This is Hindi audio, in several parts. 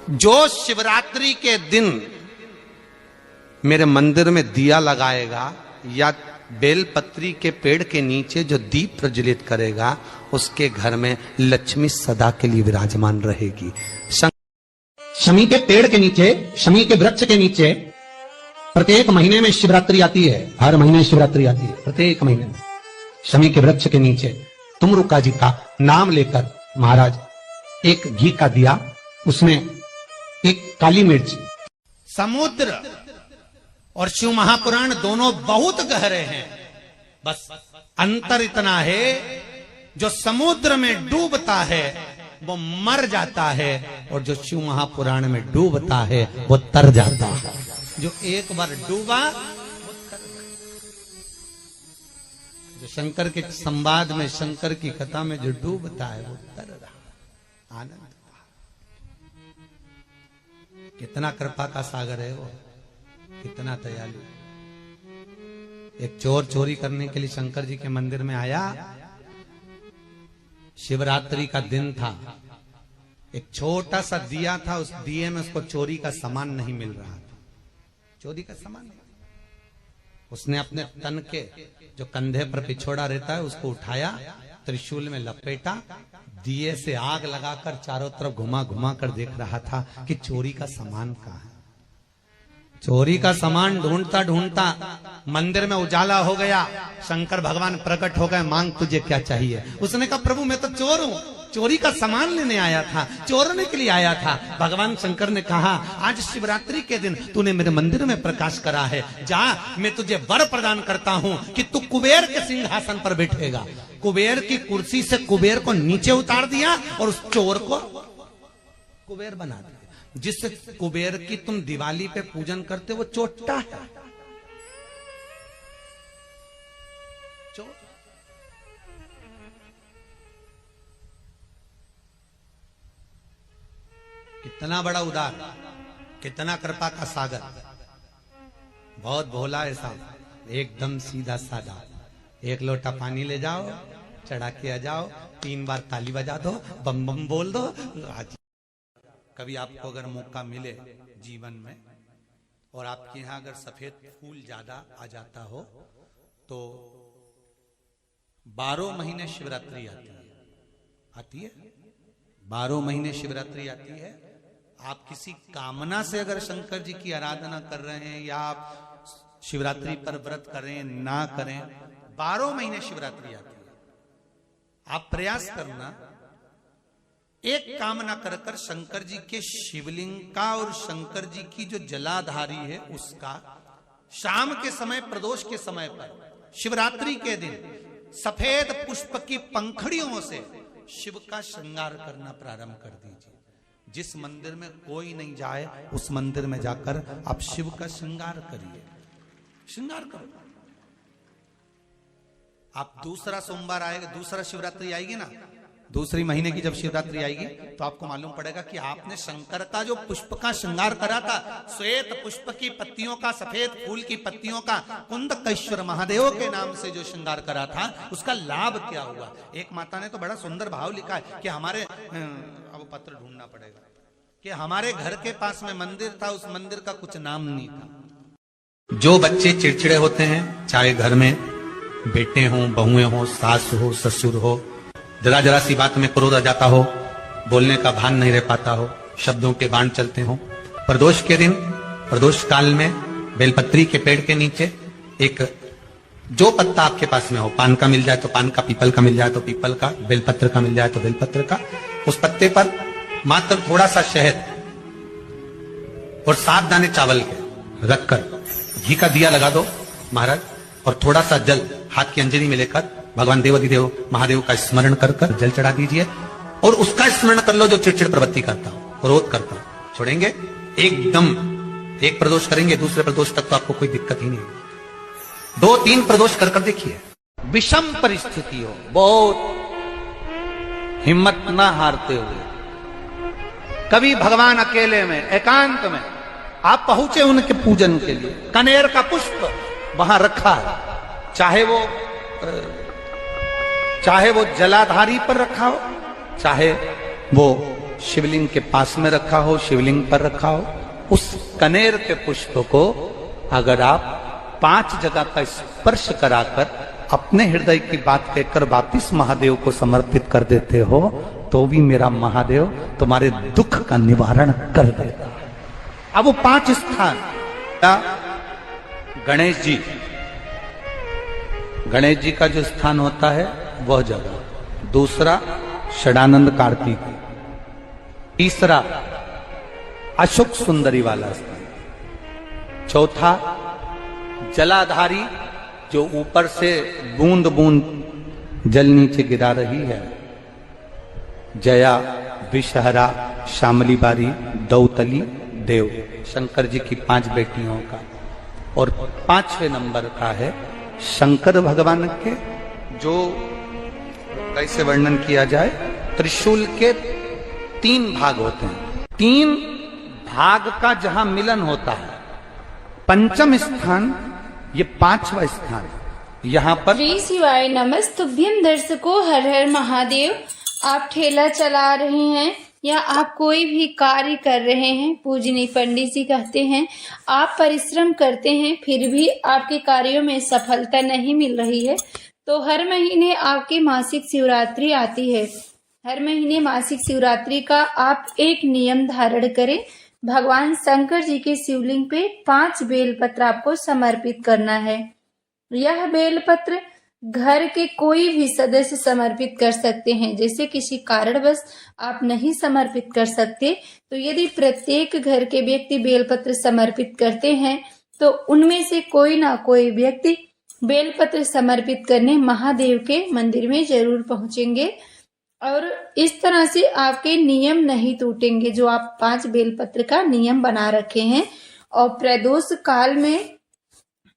जो शिवरात्रि के दिन मेरे मंदिर में दिया लगाएगा या बेलपत्री के पेड़ के नीचे जो दीप प्रज्वलित करेगा, उसके घर में लक्ष्मी सदा के लिए विराजमान रहेगी। शमी के पेड़ के नीचे, शमी के वृक्ष के नीचे प्रत्येक महीने में शिवरात्रि आती है। हर महीने शिवरात्रि आती है, प्रत्येक महीने में। शमी के वृक्ष के नीचे तुमरुका जी का नाम लेकर महाराज एक घी का दिया, उसमें एक काली मिर्च। समुद्र और शिव महापुराण दोनों बहुत गहरे हैं, बस अंतर इतना है जो समुद्र में डूबता है वो मर जाता है, और जो शिव महापुराण में डूबता है वो तर जाता है। जो एक बार डूबा वो तर जाता। जो शंकर के संवाद में, शंकर की कथा में जो डूबता है वो तर रहा, आनंद। कितना कृपा का सागर है वो, कितना दयालु। एक चोर चोरी करने के लिए शंकर जी के मंदिर में आया। शिवरात्रि का दिन था, एक छोटा सा दिया था, उस दिए में उसको चोरी का सामान नहीं मिल रहा था। चोरी का सामान नहीं। उसने अपने तन के जो कंधे पर पिछोड़ा रहता है उसको उठाया, त्रिशूल में लपेटा, दिए से आग लगाकर चारों तरफ घुमा घुमा कर देख रहा था कि चोरी का सामान कहाँ है। चोरी का सामान ढूंढता ढूंढता मंदिर में उजाला हो गया। शंकर भगवान प्रकट हो गए, मांग तुझे क्या चाहिए। उसने कहा प्रभु मैं तो चोर हूँ, चोरी का सामान लेने आया था, चोरने के लिए आया था। भगवान शंकर ने कहा आज शिवरात्रि के दिन तूने मेरे मंदिर में प्रकाश करा है, जा मैं तुझे वर प्रदान करता हूँ कि तू कुबेर के सिंहासन पर बैठेगा। कुबेर की कुर्सी से कुबेर को नीचे उतार दिया और उस चोर को कुबेर बना दिया। जिस कुबेर की तुम दिवाली पे पूजन करते वो चोट्टा है। कितना बड़ा उदार, कितना कृपा का सागर, बहुत भोला है साहब, एकदम सीधा साधा। एक लोटा पानी ले जाओ, चढ़ा के आ जाओ, 3 बार ताली बजा दो, बम बम बोल दो। कभी आपको अगर मौका मिले जीवन में और आपके यहाँ अगर सफेद फूल ज्यादा आ जाता हो तो 12 महीने शिवरात्रि आती है 12 महीने शिवरात्रि आती है। आप किसी कामना से अगर शंकर जी की आराधना कर रहे हैं या आप शिवरात्रि पर व्रत करें ना करें, 12 महीने शिवरात्रि आती है। आप प्रयास करना, एक कामना कर कर शंकर जी के शिवलिंग का और शंकर जी की जो जलाधारी है उसका शाम के समय, प्रदोष के समय पर, शिवरात्रि के दिन सफेद पुष्प की पंखड़ियों से शिव का श्रृंगार करना प्रारंभ कर दीजिए। जिस मंदिर में कोई नहीं जाए उस मंदिर में जाकर आप शिव का श्रृंगार करिए, श्रृंगार करो। आप दूसरा सोमवार आएगा, दूसरा शिवरात्रि आएगी ना, दूसरी महीने की जब शिवरात्रि आएगी तो आपको मालूम पड़ेगा कि आपने शंकर का जो पुष्प का श्रृंगार करा था, श्वेत पुष्प की पत्तियों का, सफेद फूल की पत्तियों का, कुंदकेश्वर महादेव के नाम से जो श्रृंगार करा था, उसका लाभ क्या हुआ। एक माता ने तो बड़ा सुंदर भाव लिखा है कि हमारे, अब पत्र ढूंढना पड़ेगा, कि हमारे घर के पास में मंदिर था, उस मंदिर का कुछ नाम नहीं था। जो बच्चे चिड़चिड़े होते हैं, चाहे घर में बेटे हों, बहुएं हों, सास हो, ससुर हो, जरा जरा सी बात में क्रोध आ जाता हो, बोलने का भान नहीं रह पाता हो, शब्दों के बाण चलते हो, प्रदोष के दिन, प्रदोष काल में बेलपत्री के पेड़ के नीचे एक, जो पत्ता आपके पास में हो, पान का मिल जाए तो पान का, पीपल का मिल जाए तो पीपल का, बेलपत्र का मिल जाए तो बेलपत्र का, उस पत्ते पर मात्र थोड़ा सा शहद और 7 दाने चावल के रखकर घी का दिया लगा दो महाराज, और थोड़ा सा जल हाथ की अंजलि में लेकर भगवान देवाधिदेव महादेव का स्मरण कर कर जल चढ़ा दीजिए, और उसका स्मरण कर लो जो चिड़चिड़ प्रवृत्ति करता हो, क्रोध करता हो, छोड़ेंगे एकदम। एक प्रदोष करेंगे, दूसरे प्रदोष तक तो आपको कोई दिक्कत ही नहीं, 2-3 प्रदोष कर कर देखिए। विषम परिस्थिति हो, बहुत हिम्मत ना हारते हुए, कभी भगवान अकेले में, एकांत में आप पहुंचे उनके पूजन के लिए, कनेर का पुष्प वहां रखा है, चाहे वो जलाधारी पर रखा हो, चाहे वो शिवलिंग के पास में रखा हो, शिवलिंग पर रखा हो, उस कनेर के पुष्प को अगर आप 5 जगह का स्पर्श कराकर अपने हृदय की बात कहकर वापिस महादेव को समर्पित कर देते हो तो भी मेरा महादेव तुम्हारे दुख का निवारण कर देगा। अब वो 5 स्थान, गणेश जी का जो स्थान होता है वह जगह, दूसरा षडानंद कार्तिक, तीसरा अशोक सुंदरी वाला स्थान, चौथा जलाधारी जो ऊपर से बूंद बूंद जल नीचे गिरा रही है, जया, विषहरा, श्यामली बारी, दौतली, देव, शंकर जी की 5 बेटियों का। और 5वें नंबर का है शंकर भगवान के, जो कैसे वर्णन किया जाए, त्रिशूल के 3 भाग होते हैं, 3 भाग का जहां मिलन होता है। 5वां स्थान, ये 5वां स्थान, यहाँ पर श्री शिवाय नमस्तुभ्यम। दर्शकों, हर हर महादेव। आप ठेला चला रहे हैं या आप कोई भी कार्य कर रहे हैं, पूजनीय पंडित जी कहते हैं आप परिश्रम करते हैं फिर भी आपके कार्यों में सफलता नहीं मिल रही है, तो हर महीने आपकी मासिक शिवरात्रि आती है। हर महीने मासिक शिवरात्रि का आप एक नियम धारण करें। भगवान शंकर जी के शिवलिंग पे 5 बेलपत्र आपको समर्पित करना है। यह बेलपत्र घर के कोई भी सदस्य समर्पित कर सकते हैं। जैसे किसी कारणवश आप नहीं समर्पित कर सकते, तो यदि प्रत्येक घर के व्यक्ति बेलपत्र समर्पित करते हैं तो उनमें से कोई ना कोई व्यक्ति बेलपत्र समर्पित करने महादेव के मंदिर में जरूर पहुंचेंगे और इस तरह से आपके नियम नहीं टूटेंगे जो आप 5 बेलपत्र का नियम बना रखे हैं। और प्रदोष काल में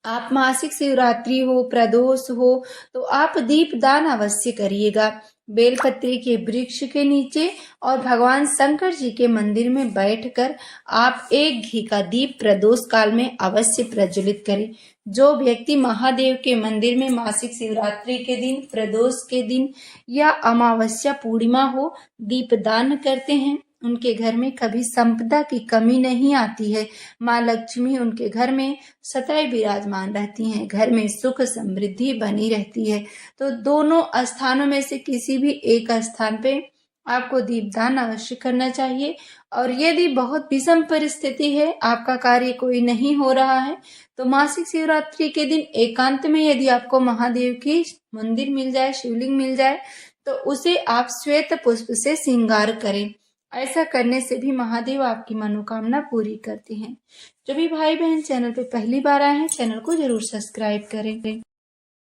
आप मासिक शिवरात्रि हो, प्रदोष हो, तो आप दीपदान अवश्य करिएगा। बेलपत्री के वृक्ष के नीचे और भगवान शंकर जी के मंदिर में बैठकर आप एक घी का दीप प्रदोष काल में अवश्य प्रज्वलित करें। जो व्यक्ति महादेव के मंदिर में मासिक शिवरात्रि के दिन, प्रदोष के दिन या अमावस्या पूर्णिमा हो दीपदान करते हैं, उनके घर में कभी संपदा की कमी नहीं आती है। माँ लक्ष्मी उनके घर में सदैव विराजमान रहती हैं, घर में सुख समृद्धि बनी रहती है। तो दोनों स्थानों में से किसी भी एक स्थान पे आपको दीपदान अवश्य करना चाहिए। और यदि बहुत विषम परिस्थिति है, आपका कार्य कोई नहीं हो रहा है, तो मासिक शिवरात्रि के दिन एकांत में यदि आपको महादेव की मंदिर मिल जाए, शिवलिंग मिल जाए, तो उसे आप श्वेत पुष्प से श्रृंगार करें। ऐसा करने से भी महादेव आपकी मनोकामना पूरी करते हैं। जो भी भाई बहन चैनल पे पहली बार आए हैं, चैनल को जरूर सब्सक्राइब करें।